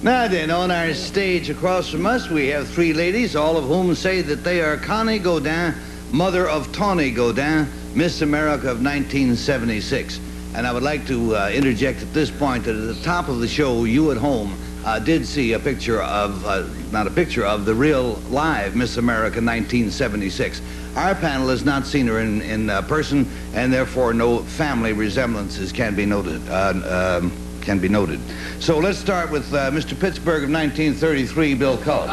Now then, on our stage across from us, we have three ladies, all of whom say that they are Connie Godin, mother of Tawny Godin, Miss America of 1976. And I would like to interject at this point that at the top of the show, you at home did see a picture of, not a picture of, the real live Miss America 1976. Our panel has not seen her in person, and therefore no family resemblances can be noted. So let's start with Mr. Pittsburgh of 1933, Bill Cullen.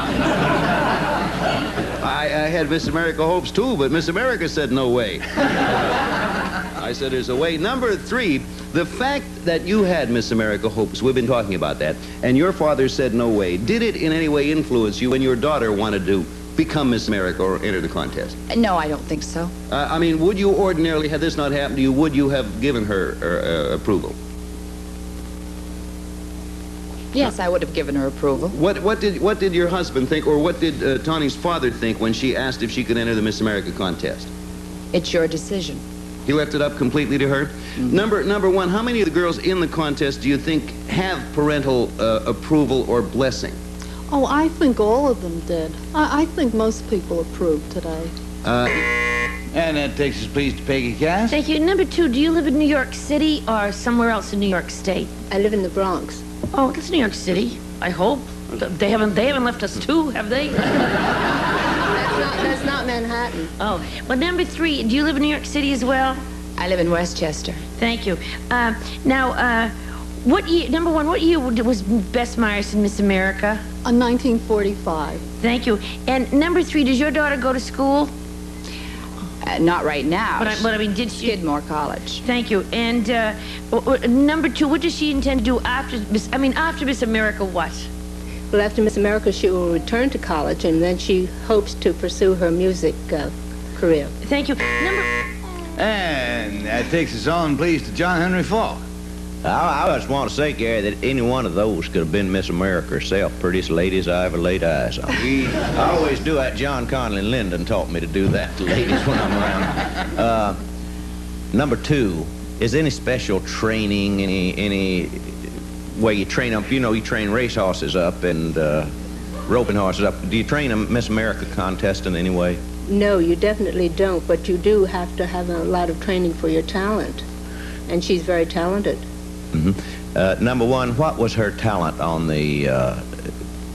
I had Miss America hopes too, but Miss America said no way. I said there's a way. Number 3, the fact that you had Miss America hopes, we've been talking about that, and your father said no way, did it in any way influence you when your daughter wanted to become Miss America or enter the contest? No, I don't think so. I mean, would you ordinarily, had this not happened to you, would you have given her approval? Yes, I would have given her approval. What did your husband think, or what did Tawny's father think when she asked if she could enter the Miss America contest? It's your decision. He left it up completely to her? Mm-hmm. Number 1, how many of the girls in the contest do you think have parental approval or blessing? Oh, I think all of them did. I think most people approved today. And that takes us, please, to Peggy Cass. Thank you. Number 2, do you live in New York City or somewhere else in New York State? I live in the Bronx. Oh, that's New York City, I hope. They haven't left us too, have they? That's not Manhattan. Oh, well, number 3, do you live in New York City as well? I live in Westchester. Thank you. What year, number 1, what year was Bess Myerson Miss America? 1945. Thank you. And number 3, does your daughter go to school? Not right now. But I mean, did she? Skidmore College. Thank you. And number 2, what does she intend to do after Miss America what? Well, after Miss America, she will return to college, and then she hopes to pursue her music career. Thank you. And that takes us on, please, to John Henry Falk. I just want to say, Gary, that any one of those could have been Miss America herself, prettiest ladies I ever laid eyes on. I always do that. John Conley Linden taught me to do that to ladies when I'm around. Number 2, is any special training, any way you train them? You know, you train race horses up and roping horses up. Do you train a Miss America contest in any way? No, you definitely don't, but you do have to have a lot of training for your talent, and she's very talented. Mm-hmm. Number 1, what was her talent on the,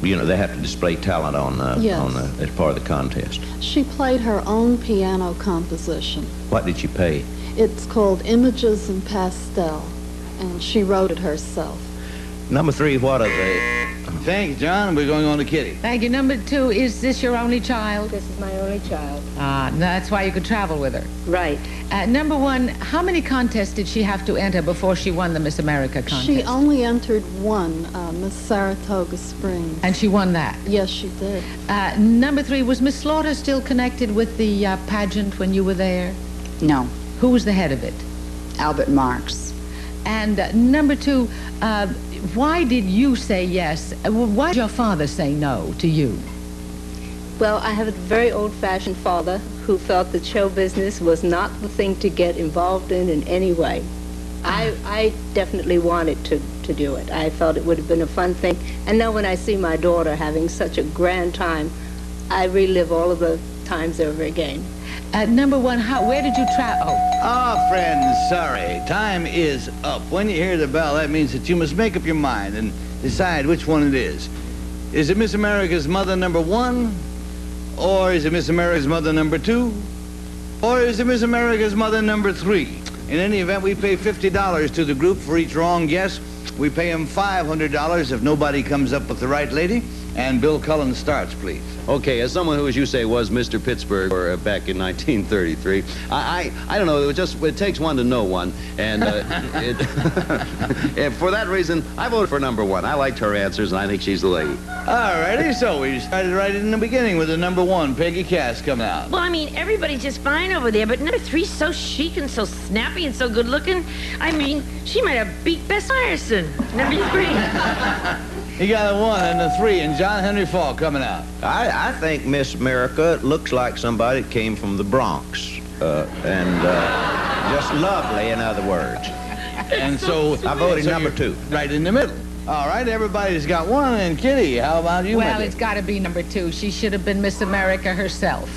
you know, they have to display talent as part of the contest. She played her own piano composition. What did she play? It's called Images in Pastel, and she wrote it herself. Number 3, what are they? Thank you, John. We're going on to Kitty. Thank you. Number 2, is this your only child? This is my only child. That's why you could travel with her. Right. Number 1, how many contests did she have to enter before she won the Miss America contest? She only entered one, Miss Saratoga Springs. And she won that? Yes, she did. Number 3, was Miss Slaughter still connected with the pageant when you were there? No. Who was the head of it? Albert Marx. And number 2, why did you say yes? Why did your father say no to you? Well, I have a very old-fashioned father who felt that show business was not the thing to get involved in any way. I definitely wanted to do it. I felt it would have been a fun thing. And now when I see my daughter having such a grand time, I relive all of the times over again. Number 1, where did you travel? Friends, sorry. Time is up. When you hear the bell, that means that you must make up your mind and decide which one it is. Is it Miss America's mother number 1? Or is it Miss America's mother number 2? Or is it Miss America's mother number 3? In any event, we pay $50 to the group for each wrong guess. We pay them $500 if nobody comes up with the right lady. And Bill Cullen starts, please. Okay, as someone who, as you say, was Mr. Pittsburgh back in 1933, I don't know, it takes one to know one, and and for that reason, I voted for number 1. I liked her answers, and I think she's the lady. All righty, so we started right in the beginning with the number 1, Peggy Cass, coming out. Well, I mean, everybody's just fine over there, but number 3's so chic and so snappy and so good looking. I mean, she might have beat Bess Myerson. Number 3. You got a 1 and a 3, and John Henry Falk coming out. I think Miss America looks like somebody that came from the Bronx, and just lovely, in other words. And so I voted number 2. Right in the middle. All right, everybody's got one. And Kitty, how about you? Well, it's got to be number 2. She should have been Miss America herself.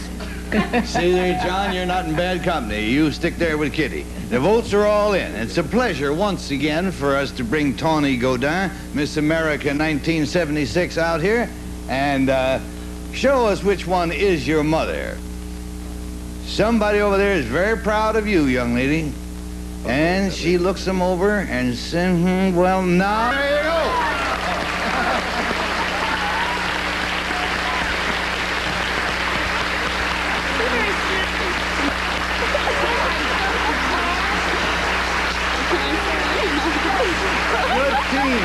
See there, John, you're not in bad company. You stick there with Kitty. The votes are all in. It's a pleasure once again for us to bring Tawny Godin, Miss America 1976, out here and show us which one is your mother. Somebody over there is very proud of you, young lady. And she looks them over and says, well, now, there you go. Good team.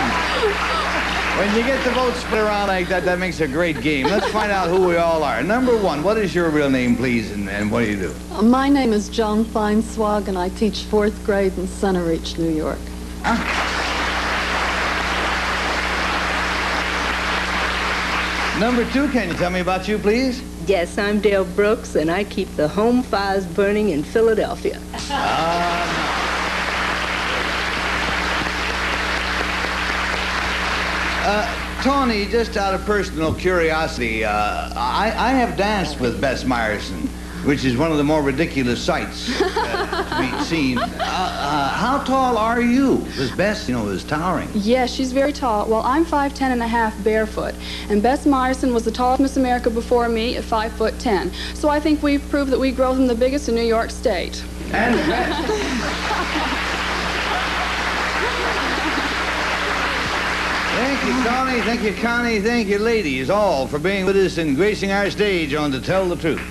When you get the votes split around like that, that makes a great game. Let's find out who we all are. Number 1, what is your real name, please, and what do you do? My name is Joan Feinswog, and I teach 4th grade in Center Reach, New York. Number 2, can you tell me about you, please? Yes, I'm Dale Brooks, and I keep the home fires burning in Philadelphia. Tawny, just out of personal curiosity, I have danced with Bess Meyerson, which is one of the more ridiculous sights to be seen. How tall are you? Because Bess, is towering. Yes, she's very tall. Well, I'm 5'10" and a half barefoot. And Bess Meyerson was the tallest Miss America before me at 5'10". So I think we've proved that we grow them the biggest in New York State. And Bess. Thank you, Tawny. Thank you, Connie. Thank you, ladies, all, for being with us and gracing our stage on To Tell the Truth.